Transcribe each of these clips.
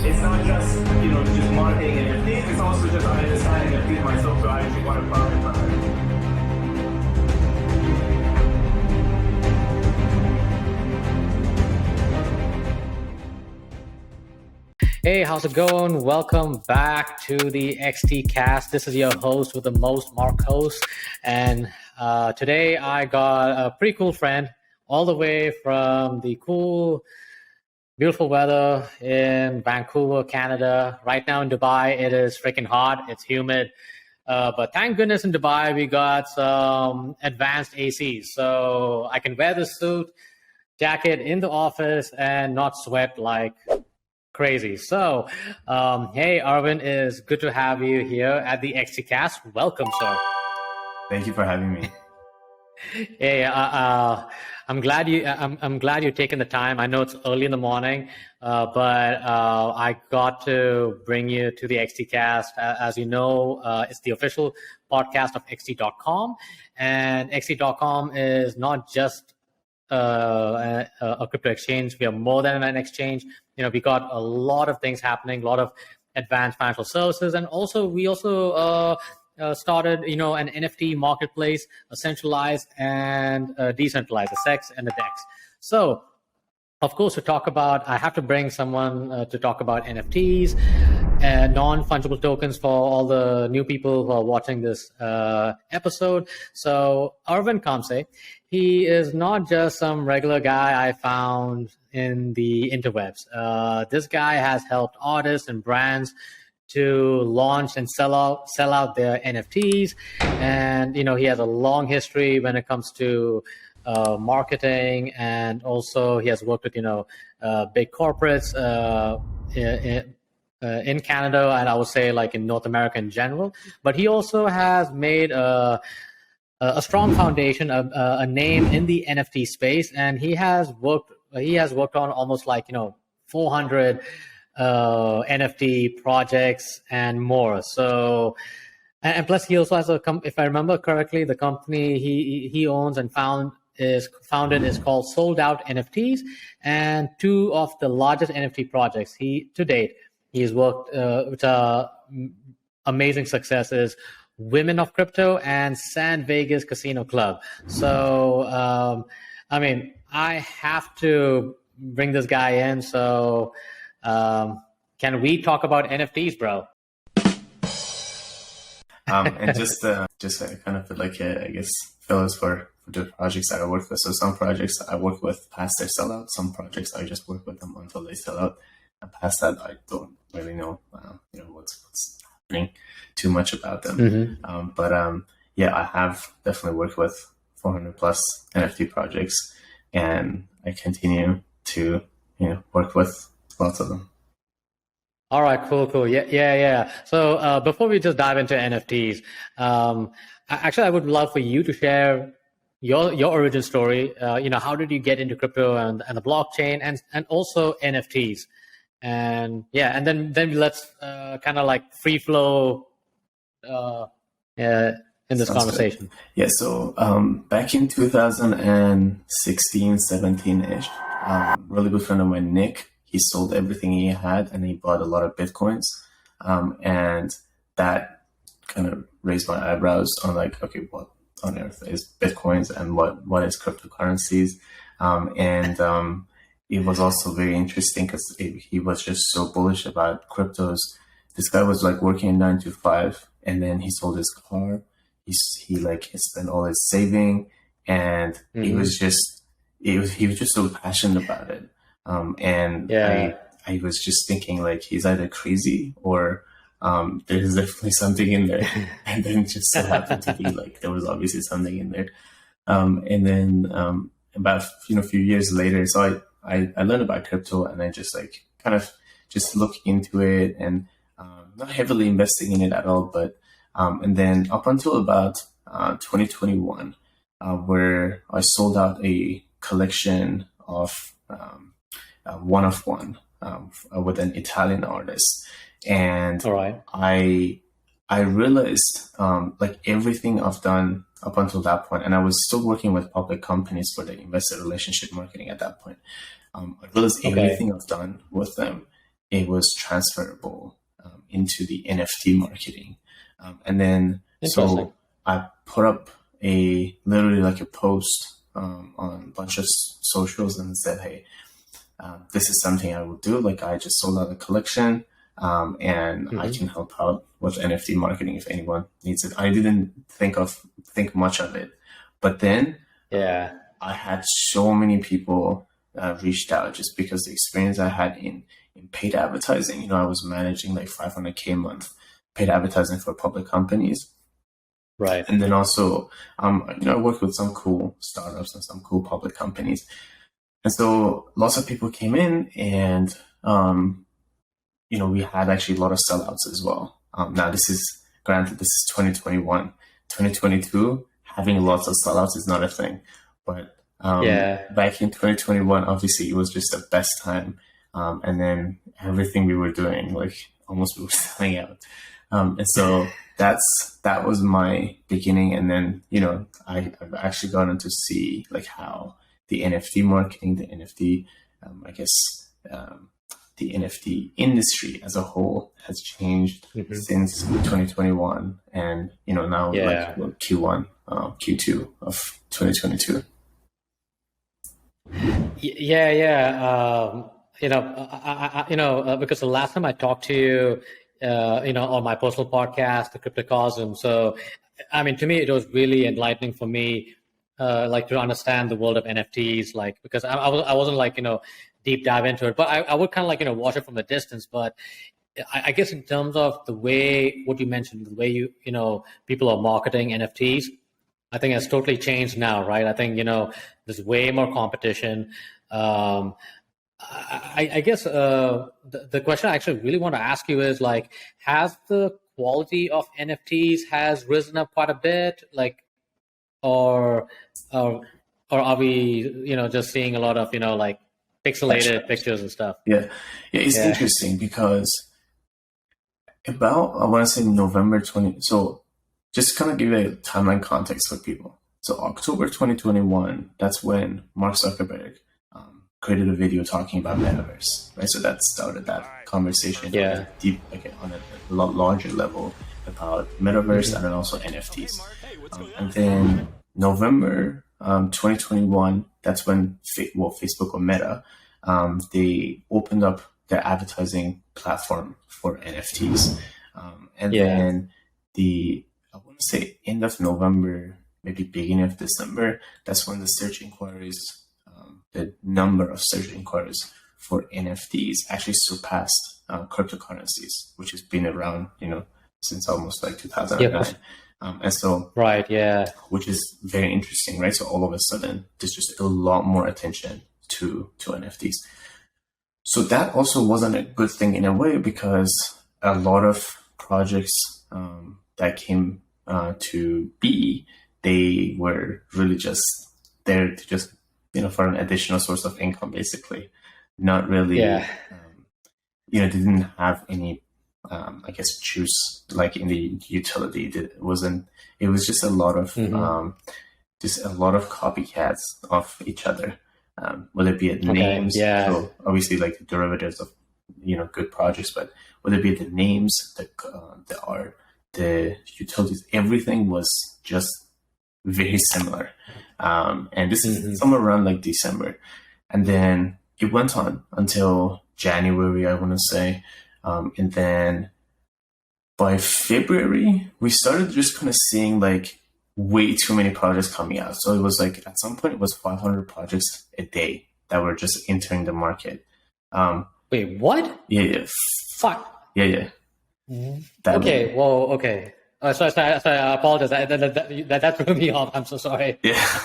it's not just, just marketing NFTs, it's also just I understand NFTs myself, so I actually want to profit from it. Hey, how's it going? Welcome back to the XT Cast. This is your host with the most, Markose. And today I got a pretty cool friend all the way from the cool, beautiful weather in Vancouver, Canada. Right now in Dubai, it is freaking hot. It's humid. But thank goodness in Dubai, we got some advanced ACs. So I can wear the suit, jacket in the office and not sweat like crazy. So, hey, Arvin, is good to have you here at the XT Cast. Welcome, sir. Thank you for having me. Hey, I'm glad you're taking the time. I know it's early in the morning, but I got to bring you to the XT Cast. As you know, it's the official podcast of XT.com, and XT.com is not just a crypto exchange. We are more than an exchange. We got a lot of things happening, a lot of advanced financial services, and we also started, an NFT marketplace, a centralized and decentralized, the SEX and the DEX. So, of course, I have to bring someone to talk about NFTs and non-fungible tokens for all the new people who are watching this episode. So, Arvin Khamseh, he is not just some regular guy I found in the interwebs. This guy has helped artists and brands to launch and sell out their NFTs, and he has a long history when it comes to marketing, and also he has worked with big corporates in Canada, and I would say like in North America in general. But he also has made a strong foundation, a name in the NFT space, and he has worked on almost 400 NFT projects and more. So, and plus he also has if I remember correctly, the company he owns and founded is called Sold Out NFTs, and two of the largest NFT projects to date he's worked which are amazing successes: Women of Crypto and San Vegas Casino Club. So I have to bring this guy in. So can we talk about NFTs, bro? And just kind of like I guess fellows for the projects that I work with. So some projects I work with past their sellout. Some projects I just work with them until they sell out. And past that, I don't really know, what's happening too much about them. Mm-hmm. Yeah, I have definitely worked with 400 plus NFT projects, and I continue to work with lots of them. All right, cool. Yeah. So before we just dive into NFTs, actually, I would love for you to share your origin story. How did you get into crypto and the blockchain and also NFTs? And yeah, and then let's kind of like free flow in this conversation. Good. Yeah, so back in 2016, 17-ish, really good friend of mine, Nick, he sold everything he had and he bought a lot of Bitcoins. And that kind of raised my eyebrows on like, okay, what on earth is Bitcoins and what is cryptocurrencies? It was also very interesting because he was just so bullish about cryptos. This guy was like working a 9 to 5, and then he sold his car. He spent all his saving, and he was just so passionate about it. I was just thinking like he's either crazy or there's definitely something in there. And then just so happened to be like there was obviously something in there. About a few years later, so I learned about crypto, and I just like kind of just look into it, and not heavily investing in it at all, but and then up until about 2021, where I sold out a collection of one of one with an Italian artist, and all right. I realized like everything I've done up until that point, and I was still working with public companies for the investor relationship marketing at that point. I realized everything I've done with them it was transferable into the NFT marketing. And then, so I put up literally like a post on a bunch of socials and said, hey, this is something I will do. Like, I just sold out a collection, and I can help out with NFT marketing if anyone needs it. I didn't think much of it, but then I had so many people reached out just because the experience I had in paid advertising. You know, I was managing like $500K a month paid advertising for public companies. Right. And then also, you know, I worked with some cool startups and some cool public companies. And so lots of people came in, and, you know, we had actually a lot of sellouts as well. Now, this is 2021. 2022, having lots of sellouts is not a thing. But back in 2021, obviously, it was just the best time. And then everything we were doing, like, almost we were selling out. And so that was my beginning. And then, you know, I've actually gotten to see like how the NFT marketing, the NFT, the NFT industry as a whole has changed since 2021. And, you know, now like Q1, Q2 of 2022. You know, because the last time I talked to you, you know, on my personal podcast, the Cryptocosm. So, I mean, to me, it was really enlightening for me, like to understand the world of NFTs, like, because I wasn't like, you know, deep dive into it, but I would kind of like, you know, watch it from a distance. But I guess in terms of the way, what you mentioned, the way you know, people are marketing NFTs, I think it's totally changed now, right? I think, you know, there's way more competition. I guess the question I actually really want to ask you is like, has the quality of NFTs has risen up quite a bit, like, or are we, you know, just seeing a lot of, you know, like pixelated pictures and stuff? It's interesting because about, I want to say November 20. So just kind of give a timeline context for people. So October 2021, that's when Mark Zuckerberg created a video talking about metaverse, right? So that started that conversation on a lot larger level about metaverse and then also NFTs. And then November 2021, that's when Facebook or Meta, they opened up their advertising platform for NFTs. Then I want to say end of November, maybe beginning of December, that's when the search inquiries, the number of search inquiries for NFTs actually surpassed cryptocurrencies, which has been around, you know, since almost like 2009. And so, which is very interesting, right? So all of a sudden, there's just a lot more attention to NFTs. So that also wasn't a good thing in a way, because a lot of projects that came to be, they were really just there to just, you know, for an additional source of income, basically. Not really, you know, they didn't have any, I guess, juice like in the utility. It was just a lot of, copycats of each other, whether it be names, so obviously like the derivatives of, you know, good projects, but whether it be the names, the art, the utilities, everything was just very similar. And this is somewhere around like December. And then it went on until January, I want to say. And then by February, we started just kind of seeing like way too many projects coming out. So it was like, at some point, it was 500 projects a day that were just entering the market. Wait, what? Yeah. Fuck. Yeah. Okay. Whoa. Okay. Sorry, I apologize. That threw me off. I'm so sorry. Yeah.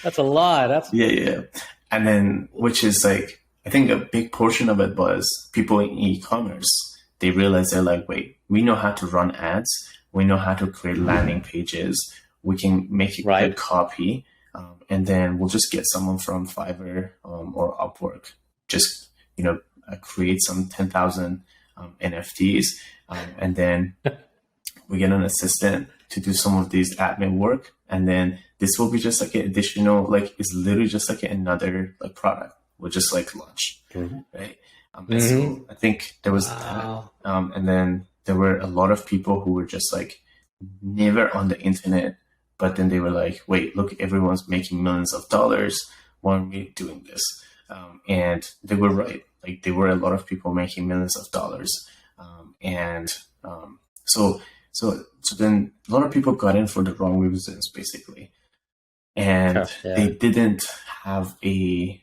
That's a lot. Yeah. And then, which is like, I think a big portion of it was people in e-commerce. They realized they're like, wait, we know how to run ads. We know how to create landing pages. We can make a good copy. And then we'll just get someone from Fiverr or Upwork. Just, you know, create some 10,000 NFTs. And then we get an assistant to do some of these admin work. And then this will be just like an additional, like, it's literally just like another like product. We'll just like launch, right? And so I think there was Wow. that. And then there were a lot of people who were just like never on the internet, but then they were like, wait, look, everyone's making millions of dollars. Why aren't we doing this? And they were right. Like there were a lot of people making millions of dollars. So then a lot of people got in for the wrong reasons, basically. And they didn't have a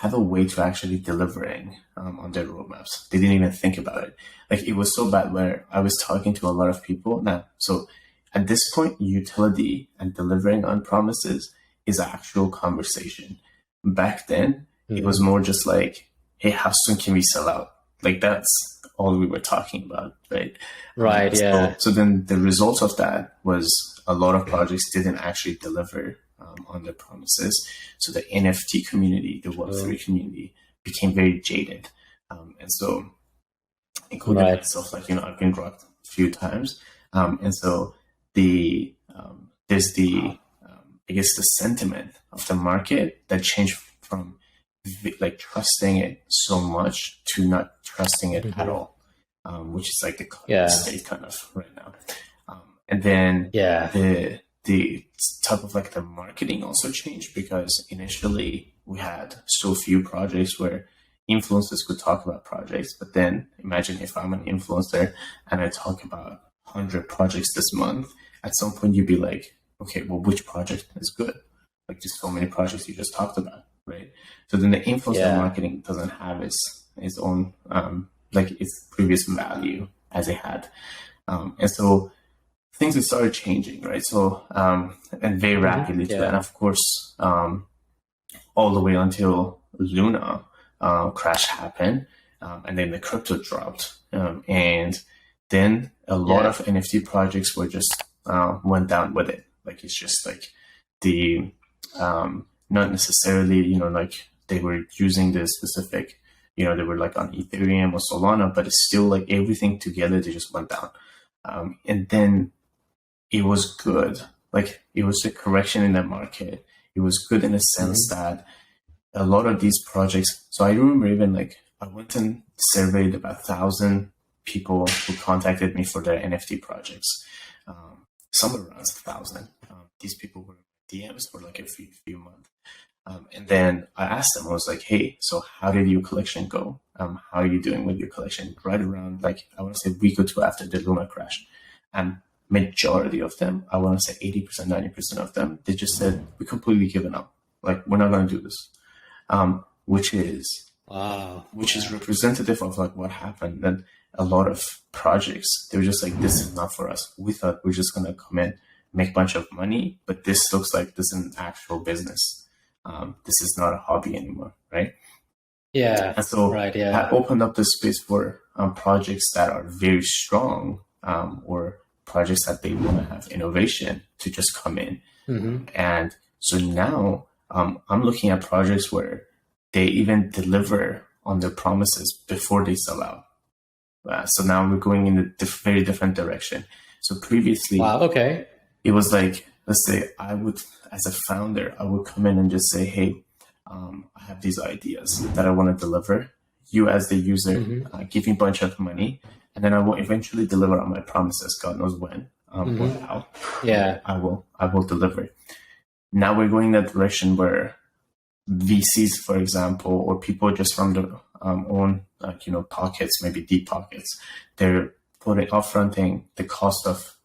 way to actually delivering on their roadmaps. They didn't even think about it. Like it was so bad where I was talking to a lot of people now. So at this point, utility and delivering on promises is an actual conversation. Back then, it was more just like, hey, how soon can we sell out? Like that's all we were talking about, right? Right. So then the result of that was a lot of projects didn't actually deliver on their promises. So the NFT community, the Web3 community became very jaded. And so including myself, like, I've been dropped a few times. And so there's I guess the sentiment of the market that changed from like trusting it so much to not trusting it at all, which is like the state kind of right now. And then the type of like the marketing also changed, because initially we had so few projects where influencers could talk about projects. But then imagine if I'm an influencer and I talk about 100 projects this month, at some point you'd be like, okay, well, which project is good? Like there's so many projects you just talked about, right? So then the influencer marketing doesn't have its own, like its previous value as it had. And so things have started changing, right? So, and very rapidly too. And of course, all the way until Luna crash happened, and then the crypto dropped. And then a lot of NFT projects were just went down with it. Like it's just like the not necessarily, like they were using the specific, they were like on Ethereum or Solana, but it's still like everything together, they just went down. And then it was good. Like it was a correction in the market. It was good in a sense that a lot of these projects. So I remember even like I went and surveyed about 1,000 people who contacted me for their NFT projects. Somewhere around 1,000. These people were DMs for like a few months. And then I asked them, I was like, hey, so how did your collection go? How are you doing with your collection? Right around like, I want to say a week or two after the Luna crash. And majority of them, I want to say 80%, 90% of them, they just said, we completely given up. Like, we're not going to do this. Which is representative of like what happened. And a lot of projects, they were just like, this is not for us. We thought we're just going to come in, make a bunch of money, but this looks like this is an actual business. This is not a hobby anymore, right? Yeah. And so I opened up the space for projects that are very strong, or projects that they want to have innovation to just come in. And so now I'm looking at projects where they even deliver on their promises before they sell out. So now we're going in a very different direction. So previously, it was like, let's say I would, as a founder, I would come in and just say, hey, I have these ideas that I want to deliver. You as the user, give me a bunch of money, and then I will eventually deliver on my promises. God knows when or how. I will deliver. Now we're going in that direction where VCs, for example, or people just from their own pockets, maybe deep pockets, they're upfronting the cost of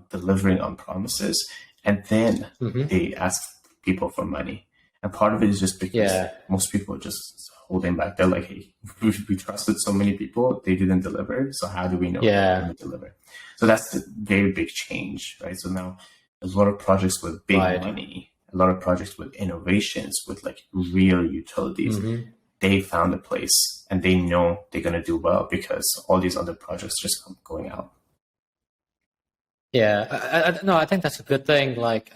delivering on promises, and then they ask people for money. And part of it is just because most people are just holding back. They're like, hey, we trusted so many people, they didn't deliver, so how do we know they're going to deliver? So that's the very big change, right? So now a lot of projects with big money, a lot of projects with innovations, with like real utilities, they found a place and they know they're going to do well because all these other projects just come going out. I think that's a good thing. Like,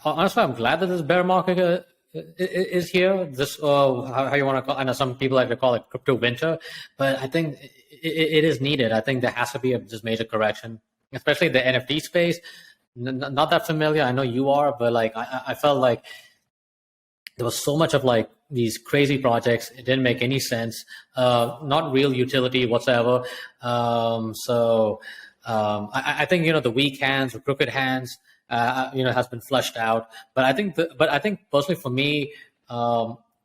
honestly, I'm glad that this bear market is here. This, how you want to call? I know some people like to call it crypto winter, but I think it is needed. I think there has to be this major correction, especially the NFT space. Not that familiar. I know you are, but like I felt like there was so much of like these crazy projects. It didn't make any sense, not real utility whatsoever. I think, the weak hands or crooked hands, has been flushed out. But I think personally for me,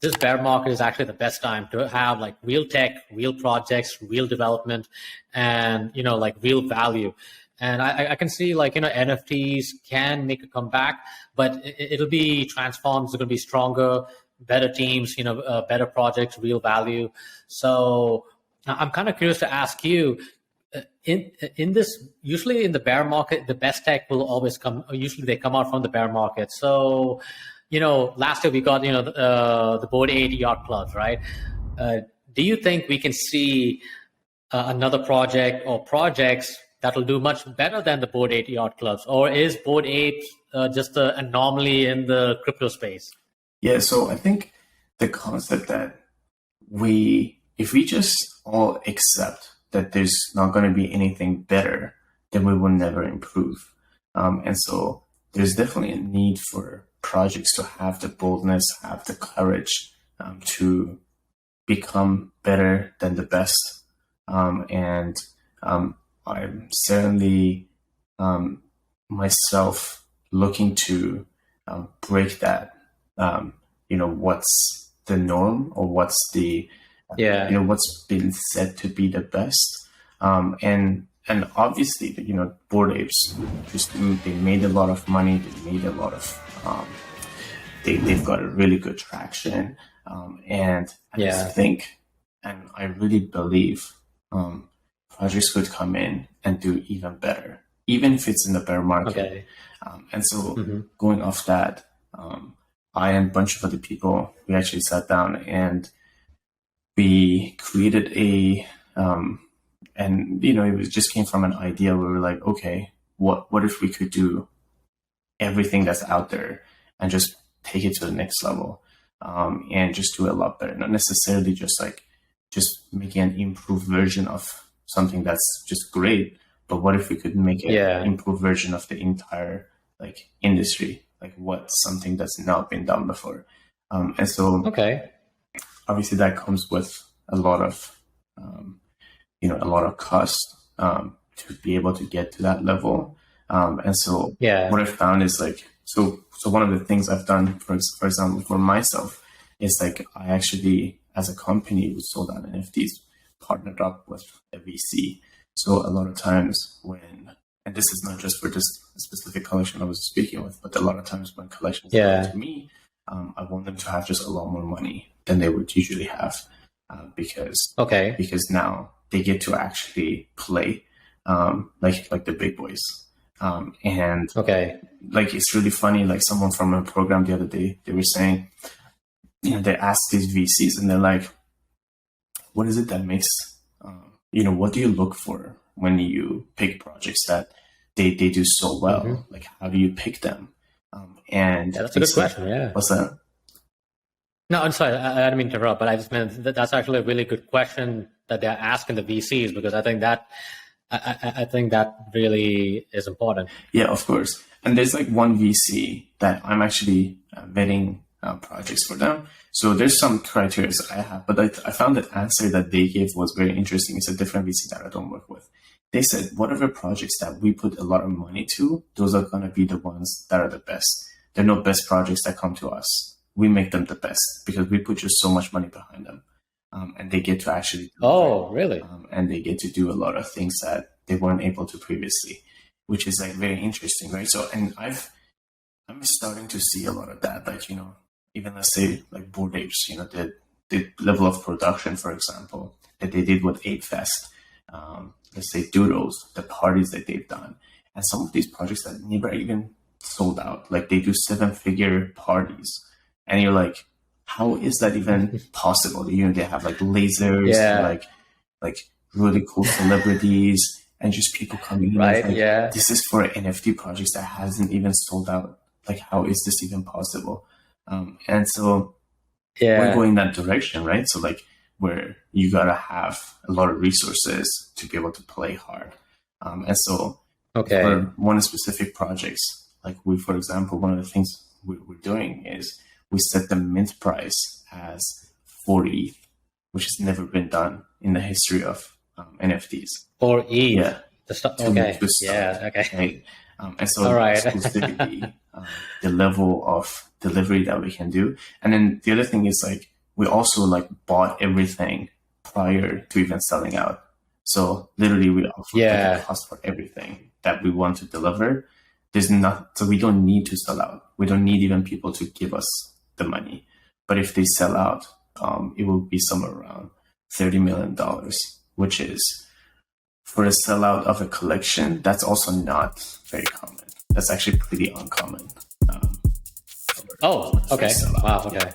this bear market is actually the best time to have like real tech, real projects, real development, and like real value. And I can see like NFTs can make a comeback, but it'll be transformed. It's going to be stronger, better teams, better projects, real value. So I'm kind of curious to ask you, in this, usually in the bear market, the best tech will always come. Usually they come out from the bear market. So, last year we got the Bored Ape Yacht Clubs, right? Do you think we can see another project or projects that will do much better than the Bored Ape Yacht Clubs, or is Bored Ape just an anomaly in the crypto space? Yeah, so I think the concept that if we just all accept that there's not going to be anything better, then we will never improve. And so there's definitely a need for projects to have the boldness, have the courage to become better than the best. And I'm certainly myself looking to break that, what's the norm or what's the what's been said to be the best, and obviously, Bored Apes they made a lot of money. They made a lot of they've got a really good traction, and I just think, and I really believe, projects could come in and do even better, even if it's in the bear market. Okay. And so going off that, I and a bunch of other people, we actually sat down and we created it just came from an idea where we were like, okay, what if we could do everything that's out there and just take it to the next level, and just do it a lot better, not necessarily just making an improved version of something that's just great, but what if we could make an improved version of the entire industry, something that's not been done before, and so obviously that comes with a lot of cost to be able to get to that level, and so what I found is so one of the things I've done, for example, for myself, is I actually, as a company who sold out NFTs, partnered up with a VC. So a lot of times and this is not just for this specific collection I was speaking with, but a lot of times when collections come to me, I want them to have just a lot more money than they would usually have, because now they get to actually play like the big boys. And it's really funny, someone from a program the other day, they were saying, they asked these VCs and they're like, what is it that makes, what do you look for when you pick projects that they do so well? How do you pick them? And that's a good question. Yeah. What's that? No, I'm sorry. I didn't mean to interrupt, but I just meant that's actually a really good question that they're asking the VCs, because I think that really is important. Yeah, of course. And there's one VC that I'm actually vetting projects for them. So there's some criteria I have, but I found the answer that they gave was very interesting. It's a different VC that I don't work with. They said, whatever projects that we put a lot of money to, those are going to be the ones that are the best. There are no best projects that come to us. We make them the best because we put just so much money behind them. And they get to actually really? And they get to do a lot of things that they weren't able to previously, which is very interesting, right? So, and I'm starting to see a lot of that, even let's say Bored Apes, the level of production, for example, that they did with Ape Fest, let's say Doodles, the parties that they've done, and some of these projects that never even sold out, they do 7-figure parties, and you're like, how is that even possible? They have lasers, and, really cool celebrities, and just people coming in. Right. This is for NFT projects that hasn't even sold out. How is this even possible? And so we're going that direction, right? So where you gotta have a lot of resources to be able to play hard. And so for one specific projects, for example, one of the things we're doing is we set the mint price as 4 ETH, which has never been done in the history of NFTs. 4 ETH. Yeah. Okay. Yeah. Okay. Right? And so All right. exclusivity, the level of delivery that we can do. And then the other thing is like, we also like bought everything prior to even selling out. So literally we offer like a cost for everything that we want to deliver. So we don't need to sell out. We don't need even people to give us the money. But if they sell out, it will be somewhere around $30 million, which is, for a sellout of a collection, that's also not very common. That's actually pretty uncommon. Oh, okay. Wow, okay.